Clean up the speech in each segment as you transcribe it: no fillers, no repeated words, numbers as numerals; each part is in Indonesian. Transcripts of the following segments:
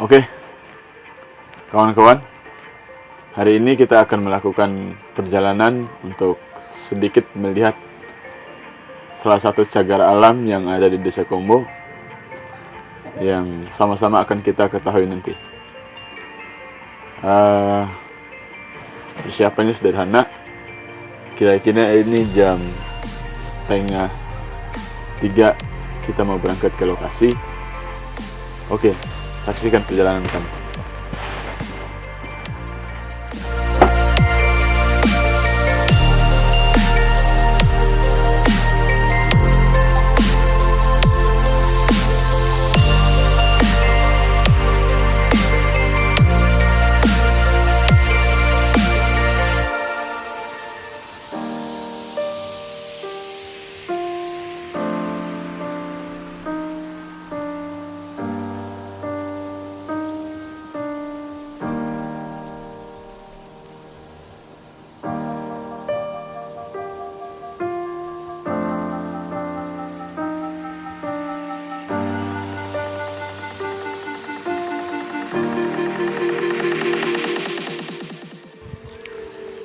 Oke, kawan-kawan, hari ini kita akan melakukan perjalanan untuk sedikit melihat salah satu cagar alam yang ada di Desa Kombo yang sama-sama akan kita ketahui nanti. Persiapannya sederhana. Kira-kira ini jam 2:30 kita mau berangkat ke lokasi. Oke, saksikan perjalanan kami.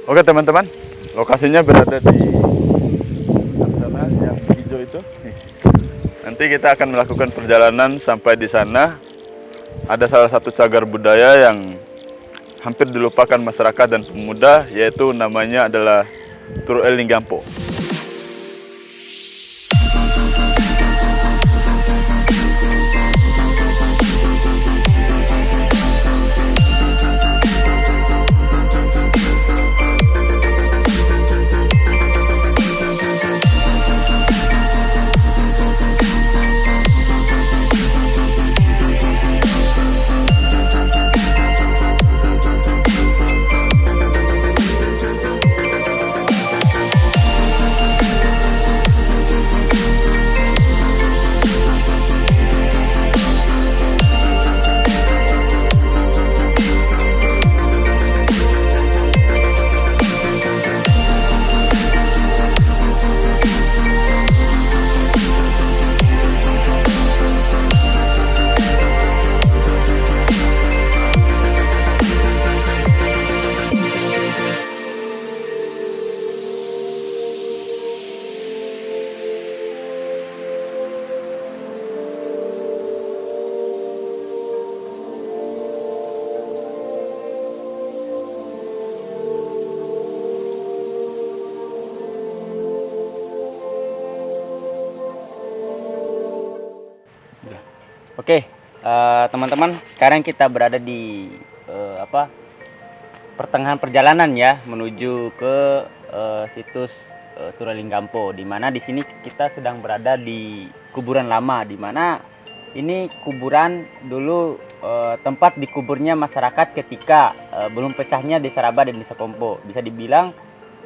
Oke teman-teman, lokasinya berada di sana yang hijau itu. Nanti kita akan melakukan perjalanan sampai di sana. Ada salah satu cagar budaya yang hampir dilupakan masyarakat dan pemuda, yaitu namanya adalah Turu El Linggampo. Oke, teman-teman, sekarang kita berada di pertengahan perjalanan ya menuju ke situs Turu El Linggampo, di mana di sini kita sedang berada di kuburan lama, di mana ini kuburan dulu tempat dikuburnya masyarakat ketika belum pecahnya Desa Raba dan Desa Kombo. Bisa dibilang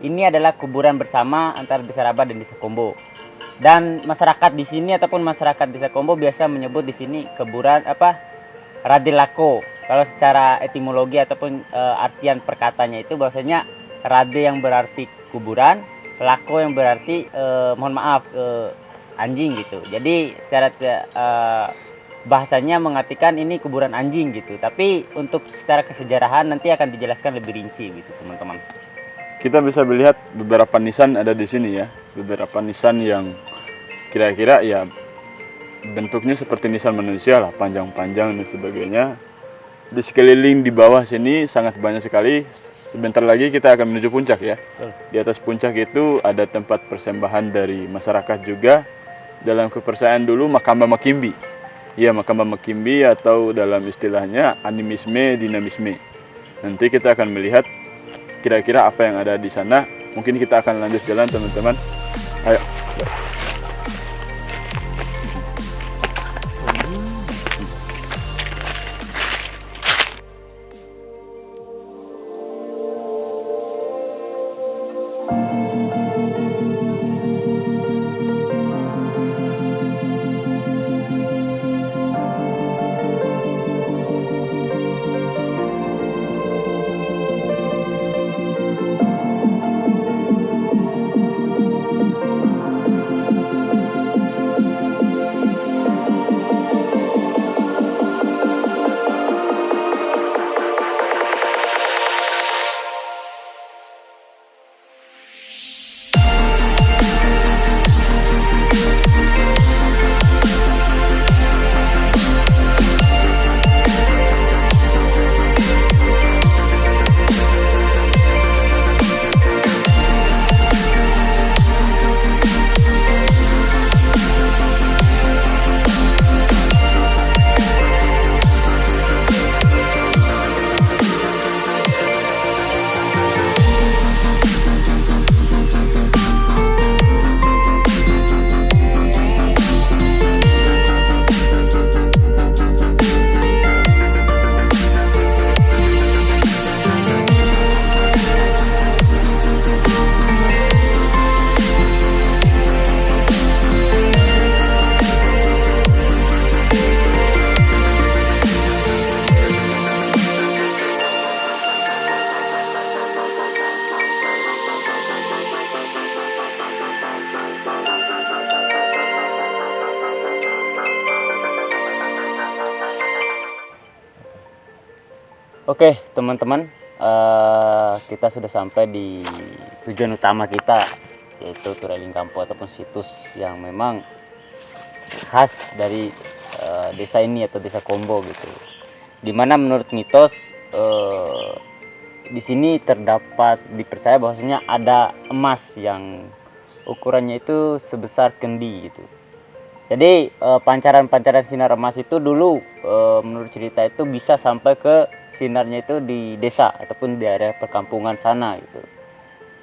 ini adalah kuburan bersama antara Desa Raba dan Desa Kombo. Dan masyarakat di sini ataupun masyarakat Desa Kombo biasa menyebut di sini kuburan Rade Lako. Kalau secara etimologi ataupun artian perkataannya itu bahwasanya Rade yang berarti kuburan, Lako yang berarti anjing gitu. Jadi secara bahasanya mengartikan ini kuburan anjing gitu. Tapi untuk secara kesejarahan nanti akan dijelaskan lebih rinci gitu, teman-teman. Kita bisa melihat beberapa nisan ada di sini ya, beberapa nisan yang kira-kira ya bentuknya seperti nisan manusia lah, panjang-panjang dan sebagainya. Di sekeliling di bawah sini sangat banyak sekali. Sebentar lagi kita akan menuju puncak ya. Di atas puncak itu ada tempat persembahan dari masyarakat juga. Dalam kepercayaan dulu Makamba Makimbi. Ya, Makamba Makimbi atau dalam istilahnya animisme, dinamisme. Nanti kita akan melihat kira-kira apa yang ada di sana. Mungkin kita akan lanjut jalan teman-teman. Ayo. Oke, teman-teman, kita sudah sampai di tujuan utama kita, yaitu Turaling Kampo ataupun situs yang memang khas dari desa ini atau desa Kombo gitu. Dimana menurut mitos di sini terdapat dipercaya bahwasanya ada emas yang ukurannya itu sebesar kendi gitu. Jadi pancaran-pancaran sinar emas itu dulu menurut cerita itu bisa sampai ke sinarnya itu di desa ataupun di area perkampungan sana gitu.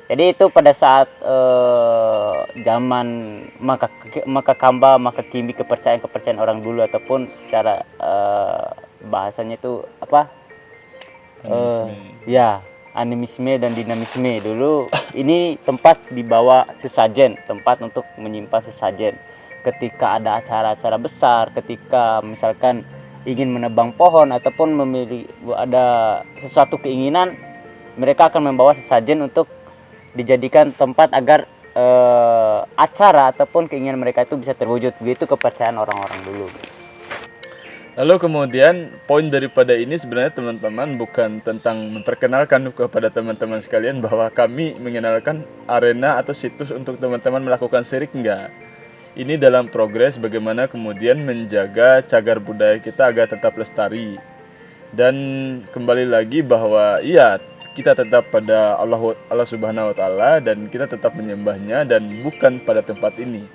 Jadi itu pada saat zaman maka kamba maka kimi kepercayaan orang dulu ataupun secara bahasanya itu apa? Ya, animisme dan dinamisme dulu ini tempat dibawa sesajen, tempat untuk menyimpan sesajen. Ketika ada acara-acara besar, ketika misalkan ingin menebang pohon ataupun memilih ada sesuatu keinginan, mereka akan membawa sesajen untuk dijadikan tempat agar acara ataupun keinginan mereka itu bisa terwujud. Begitu kepercayaan orang-orang dulu. Lalu kemudian poin daripada ini sebenarnya teman-teman bukan tentang memperkenalkan kepada teman-teman sekalian bahwa kami mengenalkan arena atau situs untuk teman-teman melakukan syirik, enggak. Ini dalam progres bagaimana kemudian menjaga cagar budaya kita agar tetap lestari. Dan kembali lagi bahwa iya, kita tetap pada Allah Subhanahu wa taala dan kita tetap menyembahnya dan bukan pada tempat ini.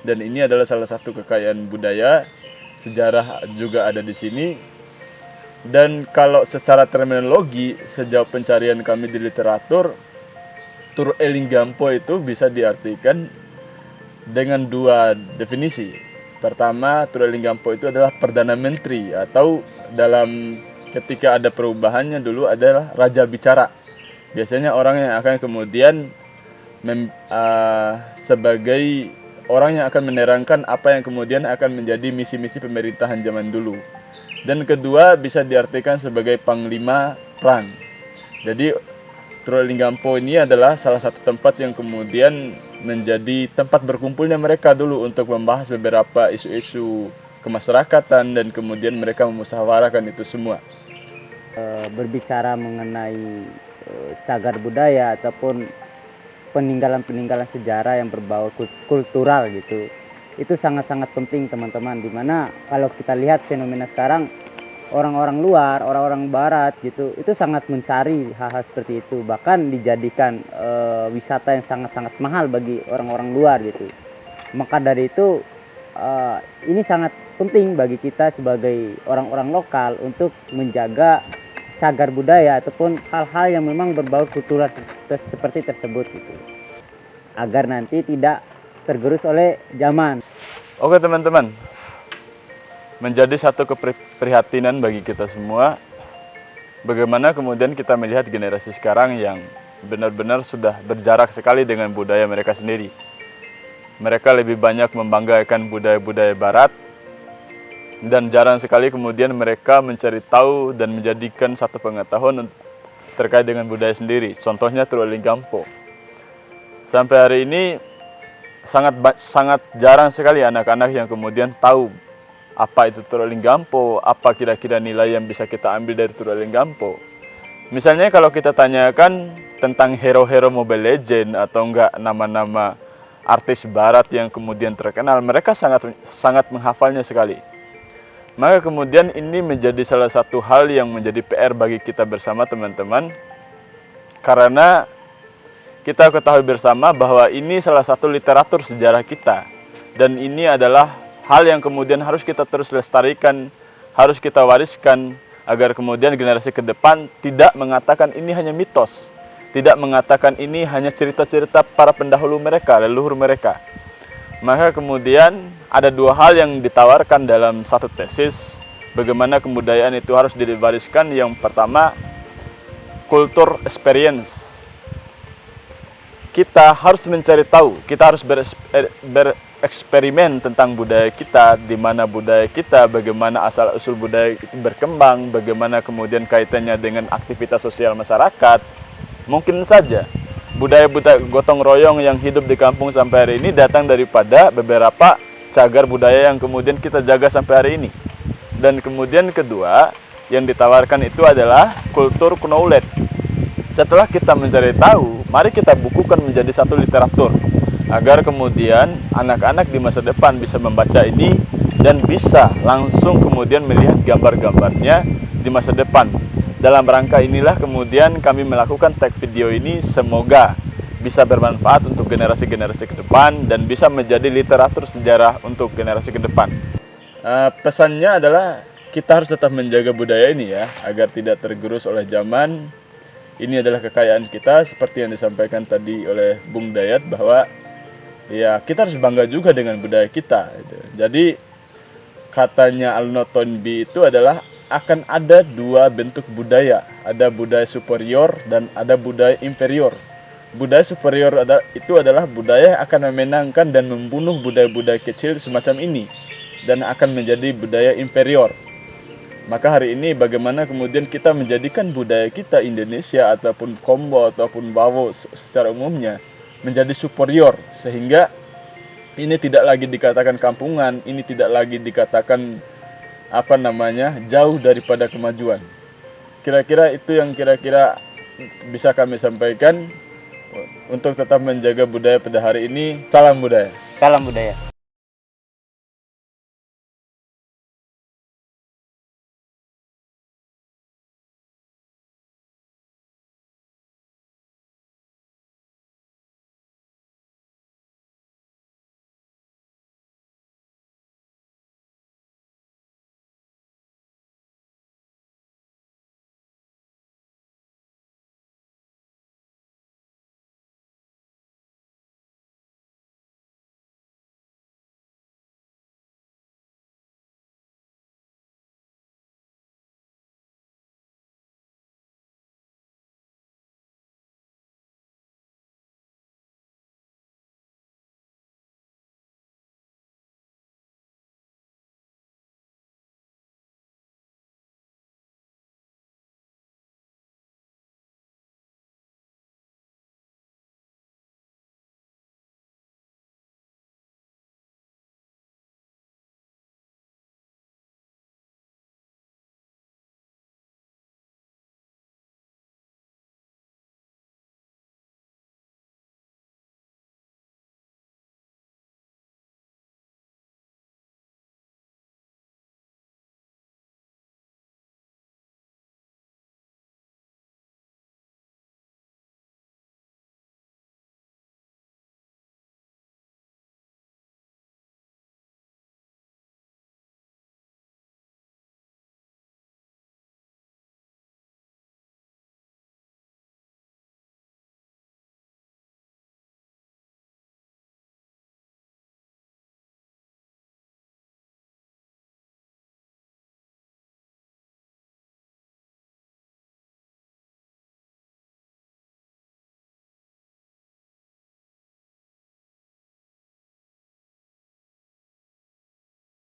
Dan ini adalah salah satu kekayaan budaya, sejarah juga ada di sini. Dan kalau secara terminologi sejauh pencarian kami di literatur, Turaling Kampo itu bisa diartikan dengan dua definisi. Pertama, Turaling Kampo itu adalah Perdana Menteri atau dalam ketika ada perubahannya dulu adalah Raja Bicara. Biasanya orang yang akan kemudian sebagai orang yang akan menerangkan apa yang kemudian akan menjadi misi-misi pemerintahan zaman dulu. Dan kedua bisa diartikan sebagai Panglima Perang. Jadi Turaling Kampo ini adalah salah satu tempat yang kemudian menjadi tempat berkumpulnya mereka dulu untuk membahas beberapa isu-isu kemasyarakatan dan kemudian mereka memusyawarahkan itu semua. Berbicara mengenai cagar budaya ataupun peninggalan-peninggalan sejarah yang berbau kultural gitu, itu sangat-sangat penting teman-teman. Dimana kalau kita lihat fenomena sekarang, orang-orang luar, orang-orang barat gitu, itu sangat mencari hal-hal seperti itu, bahkan dijadikan wisata yang sangat-sangat mahal bagi orang-orang luar gitu. Maka dari itu ini sangat penting bagi kita sebagai orang-orang lokal untuk menjaga cagar budaya ataupun hal-hal yang memang berbau kultural seperti tersebut gitu, agar nanti tidak tergerus oleh zaman. Oke teman-teman, menjadi satu keprihatinan bagi kita semua bagaimana kemudian kita melihat generasi sekarang yang benar-benar sudah berjarak sekali dengan budaya mereka sendiri. Mereka lebih banyak membanggakan budaya-budaya barat dan jarang sekali kemudian mereka mencari tahu dan menjadikan satu pengetahuan terkait dengan budaya sendiri. Contohnya Turaling Kampo. Sampai hari ini sangat jarang sekali anak-anak yang kemudian tahu apa itu Turaling Kampo, apa kira-kira nilai yang bisa kita ambil dari Turaling Kampo. Misalnya kalau kita tanyakan tentang hero-hero Mobile Legend atau enggak nama-nama artis barat yang kemudian terkenal, mereka sangat menghafalnya sekali. Maka kemudian ini menjadi salah satu hal yang menjadi PR bagi kita bersama teman-teman. Karena kita ketahui bersama bahwa ini salah satu literatur sejarah kita. Dan ini adalah hal yang kemudian harus kita terus lestarikan, harus kita wariskan, agar kemudian generasi ke depan tidak mengatakan ini hanya mitos. Tidak mengatakan ini hanya cerita-cerita para pendahulu mereka, leluhur mereka. Maka kemudian ada dua hal yang ditawarkan dalam satu tesis bagaimana kebudayaan itu harus diwariskan. Yang pertama, kultur experience. Kita harus mencari tahu, kita harus bereksperimen tentang budaya kita, di mana budaya kita, bagaimana asal-usul budaya itu berkembang, bagaimana kemudian kaitannya dengan aktivitas sosial masyarakat. Mungkin saja budaya-budaya gotong royong yang hidup di kampung sampai hari ini datang daripada beberapa cagar budaya yang kemudian kita jaga sampai hari ini. Dan kemudian kedua, yang ditawarkan itu adalah kultur kuno ulet. Setelah kita mencari tahu, mari kita bukukan menjadi satu literatur agar kemudian anak-anak di masa depan bisa membaca ini dan bisa langsung kemudian melihat gambar-gambarnya di masa depan. Dalam rangka inilah kemudian kami melakukan tag video ini, semoga bisa bermanfaat untuk generasi-generasi ke depan dan bisa menjadi literatur sejarah untuk generasi ke depan. Pesannya adalah kita harus tetap menjaga budaya ini ya, agar tidak tergerus oleh zaman. Ini adalah kekayaan kita, seperti yang disampaikan tadi oleh Bung Dayat, bahwa ya kita harus bangga juga dengan budaya kita. Jadi katanya Al-Notonbi itu adalah akan ada dua bentuk budaya, ada budaya superior dan ada budaya inferior. Budaya superior itu adalah budaya yang akan memenangkan dan membunuh budaya-budaya kecil semacam ini dan akan menjadi budaya inferior. Maka hari ini bagaimana kemudian kita menjadikan budaya kita Indonesia ataupun Kombo ataupun Bawo secara umumnya menjadi superior, sehingga ini tidak lagi dikatakan kampungan, ini tidak lagi dikatakan jauh daripada kemajuan. Kira-kira itu yang kira-kira bisa kami sampaikan untuk tetap menjaga budaya pada hari ini. Salam budaya. Salam budaya.